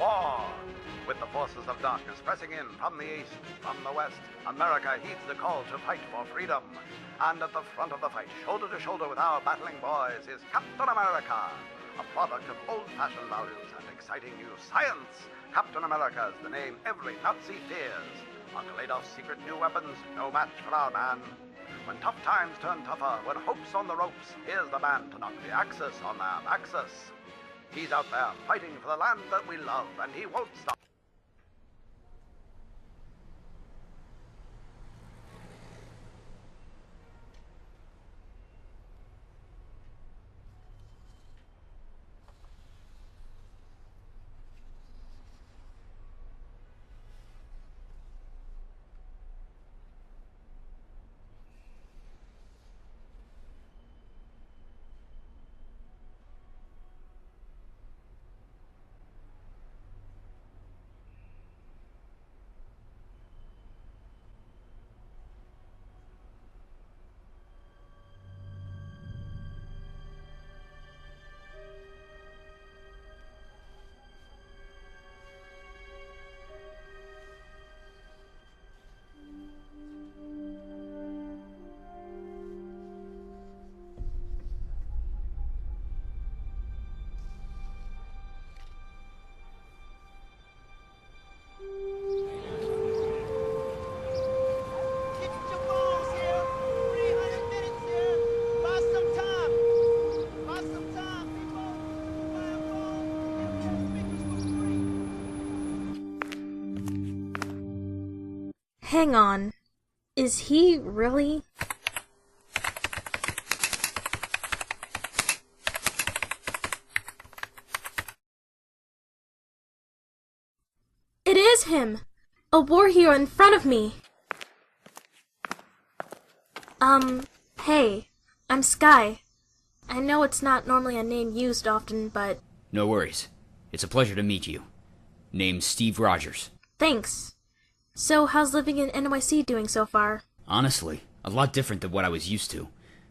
war. With the forces of darkness pressing in from the east, from the west, America heeds the call to fight for freedom. And at the front of the fight, shoulder to shoulder with our battling boys, is Captain America, a product of old-fashioned values and exciting new science. Captain America is the name every Nazi fears. Uncle Adolf's secret new weapons, no match for our man. When tough times turn tougher, when hope's on the ropes, here's the man to knock the Axis on their axis. He's out there fighting for the land that we love, and he won't stop. Hang on. Is he really? It is him! A war hero in front of me! Hey, I'm S.H.I.E.L.D. I know it's not normally a name used often, but... No worries. It's a pleasure to meet you. Name's Steve Rogers. Thanks. So, how's living in NYC doing so far? Honestly, a lot different than what I was used to.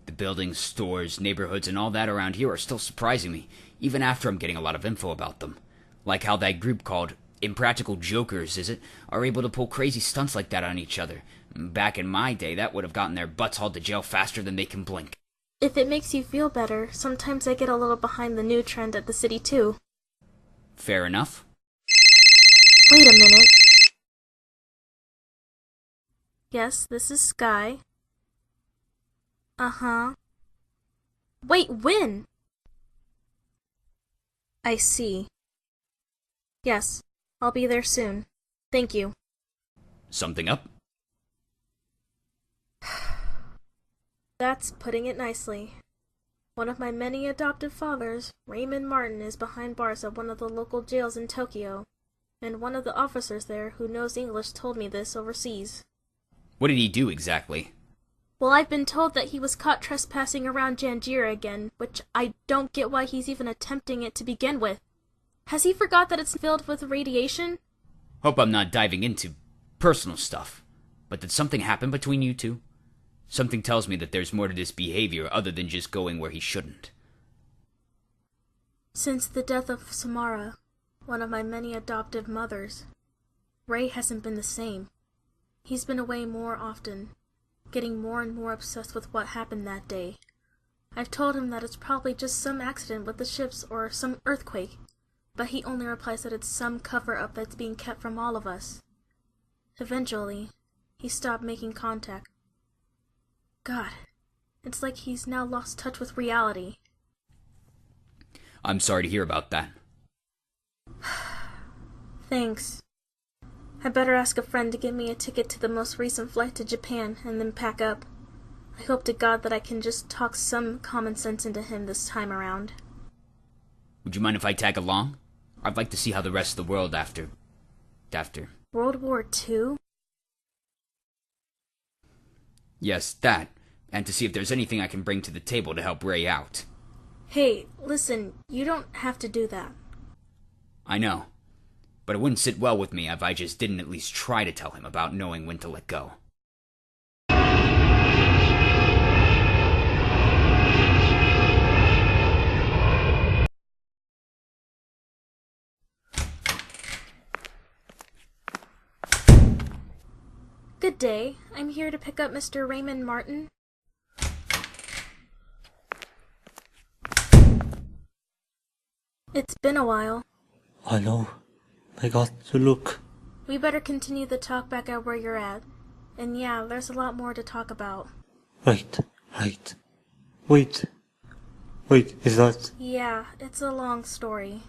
The buildings, stores, neighborhoods, and all that around here are still surprising me, even after I'm getting a lot of info about them. Like how that group called Impractical Jokers, is it, are able to pull crazy stunts like that on each other. Back in my day, that would have gotten their butts hauled to jail faster than they can blink. If it makes you feel better, sometimes I get a little behind the new trend at the city too. Fair enough. Wait a minute. Yes, this is S.H.I.E.L.D. Uh-huh. Wait, when? I see. Yes, I'll be there soon. Thank you. Something up? That's putting it nicely. One of my many adoptive fathers, Raymond Martin, is behind bars at one of the local jails in Tokyo, and one of the officers there who knows English told me this overseas. What did he do exactly? Well, I've been told that he was caught trespassing around Janjira again, which I don't get why he's even attempting it to begin with. Has he forgot that it's filled with radiation? Hope I'm not diving into personal stuff, but did something happen between you two? Something tells me that there's more to this behavior other than just going where he shouldn't. Since the death of Samara, one of my many adoptive mothers, Ray hasn't been the same. He's been away more often, getting more and more obsessed with what happened that day. I've told him that it's probably just some accident with the ships or some earthquake, but he only replies that it's some cover-up that's being kept from all of us. Eventually, he stopped making contact. God, it's like he's now lost touch with reality. I'm sorry to hear about that. Thanks. I better ask a friend to get me a ticket to the most recent flight to Japan and then pack up. I hope to God that I can just talk some common sense into him this time around. Would you mind if I tag along? I'd like to see how the rest of the world after... World War II? Yes, that. And to see if there's anything I can bring to the table to help Ray out. Hey, listen, you don't have to do that. I know. But it wouldn't sit well with me if I just didn't at least try to tell him about knowing when to let go. Good day. I'm here to pick up Mr. Raymond Martin. It's been a while. I know. I got to look. We better continue the talk back at where you're at. And yeah, there's a lot more to talk about. Right. Wait, is that... Yeah, it's a long story.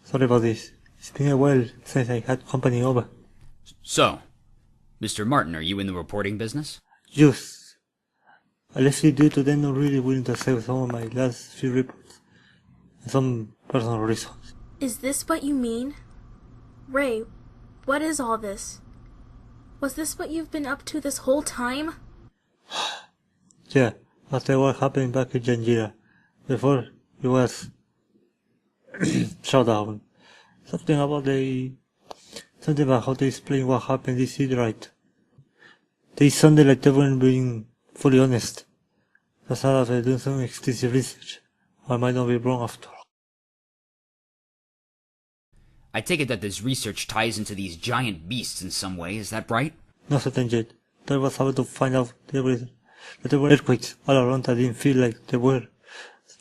Sorry about this. It's been a while since I had company over. So, Mr. Martin, are you in the reporting business? Just. I left it due to them not really willing to accept some of my last few reports. And some personal reasons. Is this what you mean? Ray, what is all this? Was this what you've been up to this whole time? Yeah, after what happened back in Janjira. Before, it was... shut down. Something about how they explain what happened this year, right? They sounded like they weren't being fully honest. That's how I've done some extensive research. I might not be wrong after all. I take it that this research ties into these giant beasts in some way, is that right? Not certain yet. I was able to find out that there were earthquakes all around that didn't feel like they were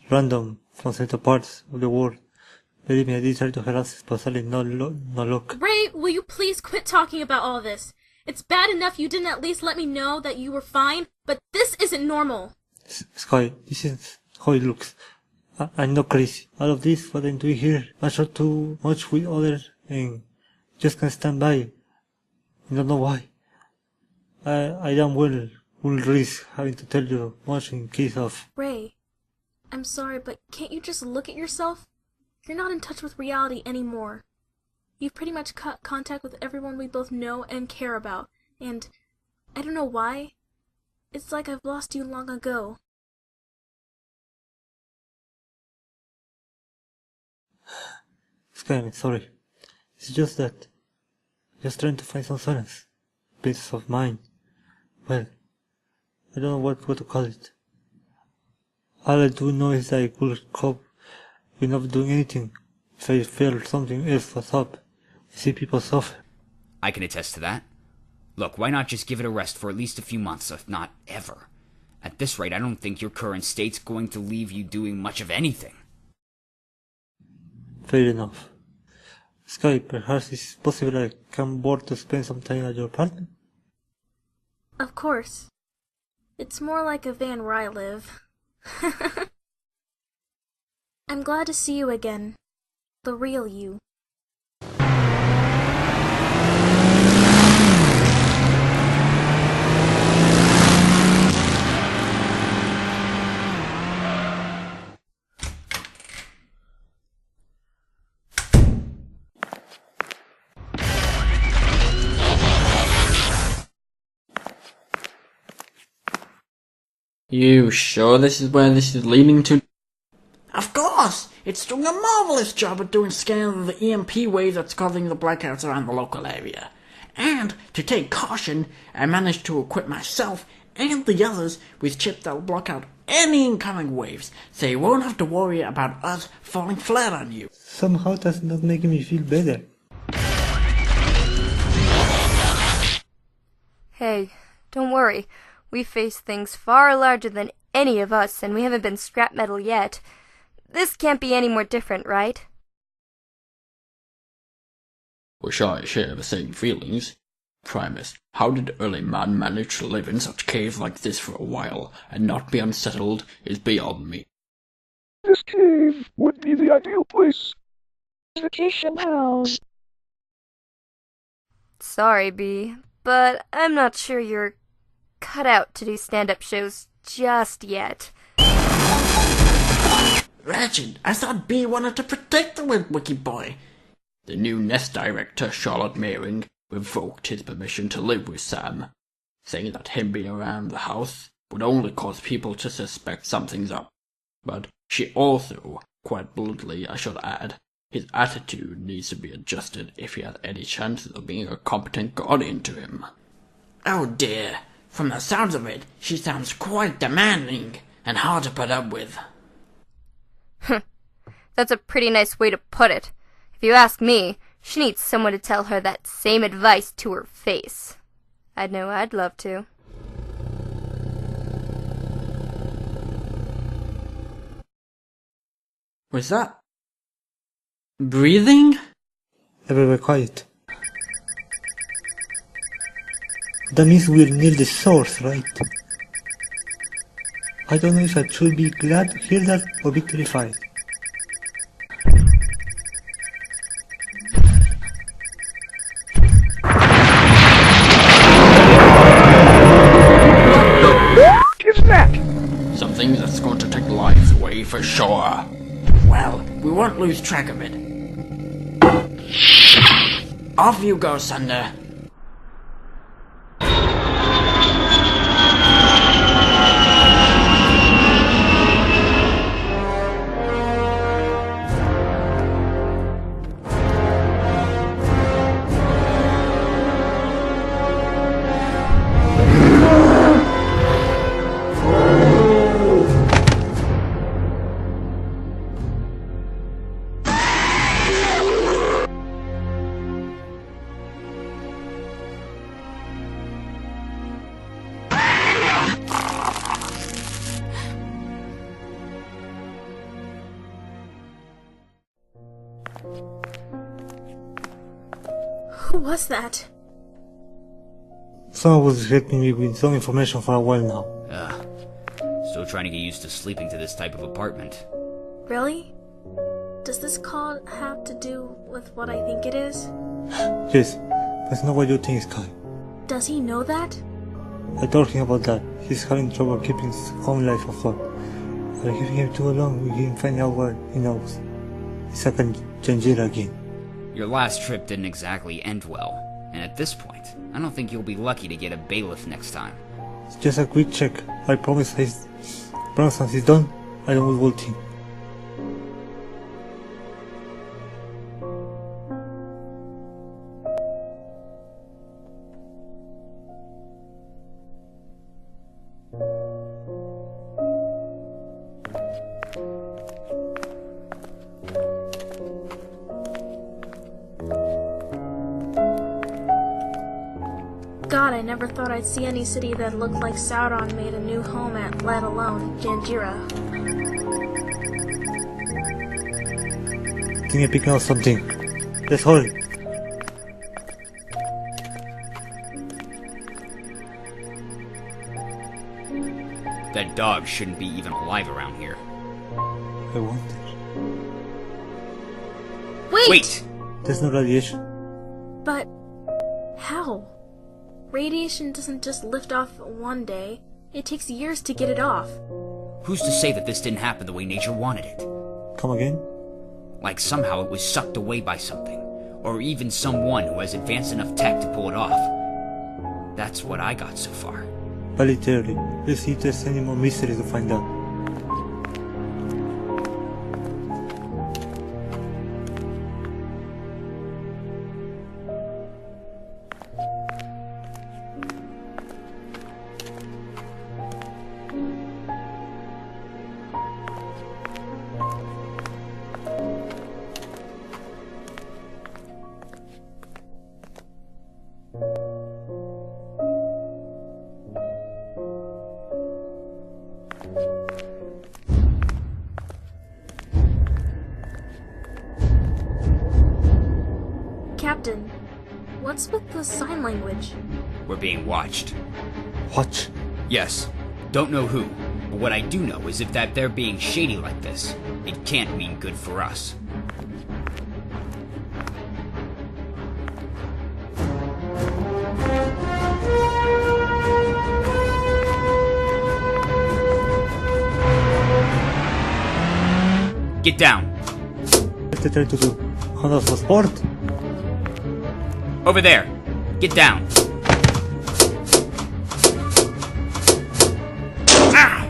random from certain parts of the world. Believe me, I did try to harass, but sadly no luck. Ray, will you please quit talking about all this? It's bad enough you didn't at least let me know that you were fine, but this isn't normal. Sky, this is how it looks. I'm not crazy. All of this, what I'm doing here, I shot too much with others and just can't stand by. I don't know why. I damn well will risk having to tell you much in case of... Ray, I'm sorry, but can't you just look at yourself? You're not in touch with reality anymore. You've pretty much cut contact with everyone we both know and care about, and I don't know why. It's like I've lost you long ago. Sky, I'm sorry. It's just that... just trying to find some solace. Peace of mind. Well, I don't know what to call it. All I do know is that I could cope with not doing anything if I felt something else was up. I see people suffer. I can attest to that. Look, why not just give it a rest for at least a few months, if not ever? At this rate, I don't think your current state's going to leave you doing much of anything. Fair enough. Sky, perhaps it's possible I come board to spend some time at your apartment? Of course. It's more like a van where I live. I'm glad to see you again. The real you. You sure this is where this is leading to? Of course! It's doing a marvelous job at doing scans of the EMP wave that's causing the blackouts around the local area. And, to take caution, I managed to equip myself and the others with chips that will block out any incoming waves, so you won't have to worry about us falling flat on you. Somehow that's not making me feel better. Hey, don't worry. We face things far larger than any of us, and we haven't been scrap metal yet. This can't be any more different, right? Wish I share the same feelings. Primus, how did early man manage to live in such caves like this for a while and not be unsettled is beyond me. This cave would be the ideal place. Vacation house. Sorry, B, but I'm not sure you're cut out to do stand-up shows just yet. Ratchet, I thought B wanted to protect the Wiki Boy. The new Nest director, Charlotte Mayring, revoked his permission to live with Sam, saying that him being around the house would only cause people to suspect something's up. But she also, quite bluntly I should add, his attitude needs to be adjusted if he has any chances of being a competent guardian to him. Oh dear, from the sounds of it, she sounds quite demanding and hard to put up with. That's a pretty nice way to put it. If you ask me, She needs someone to tell her that same advice to her face. I'd know I'd love to. Was that breathing? Everywhere quiet. That means we're near the source, right? I don't know if I should be glad to hear that or be terrified. Is that? Something that's going to take lives away for sure. Well, we won't lose track of it. Off you go, Sunder. Who was that? Someone was helping me with some information for a while now. Still trying to get used to sleeping to this type of apartment. Really? Does this call have to do with what I think it is? Yes, that's not what you think is Kai. Does he know that? I told him about that. He's having trouble keeping his own life afloat. I'm giving him too long with him finding out what he knows. It's like Janjira again. Your last trip didn't exactly end well, and at this point, I don't think you'll be lucky to get a bailiff next time. It's just a quick check. I promise once he's done, I don't revolt him. God, I never thought I'd see any city that looked like Sauron made a new home at, let alone Janjira. I think I'm picking out something. Let's hurry. That dog shouldn't be even alive around here. I wonder. Wait! There's no radiation. But how? Radiation doesn't just lift off one day. It takes years to get it off. Who's to say that this didn't happen the way nature wanted it? Come again? Like somehow it was sucked away by something, or even someone who has advanced enough tech to pull it off. That's what I got so far. But literally, let's see if there's any more mysteries to find out. Captain, what's with the sign language? We're being watched. Watch. Yes. Don't know who, but what I do know is if that they're being shady like this, it can't mean good for us. Get down. What they try to do? Hand us for sport? Over there. Get down. Ah!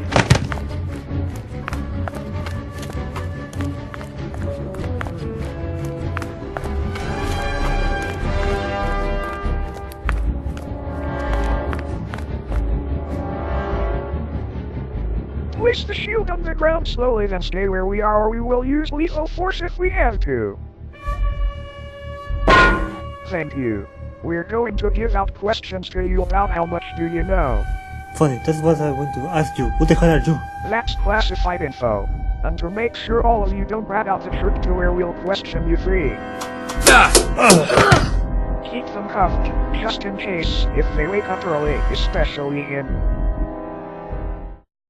Place the shield on the ground slowly, then stay where we are, or we will use lethal force if we have to. Thank you. We're going to give out questions to you about how much do you know. Funny, that's what I want to ask you. What the hell are you? That's classified info. And to make sure all of you don't rat out the truth to where we'll question you free. Keep them cuffed, just in case, if they wake up early, especially in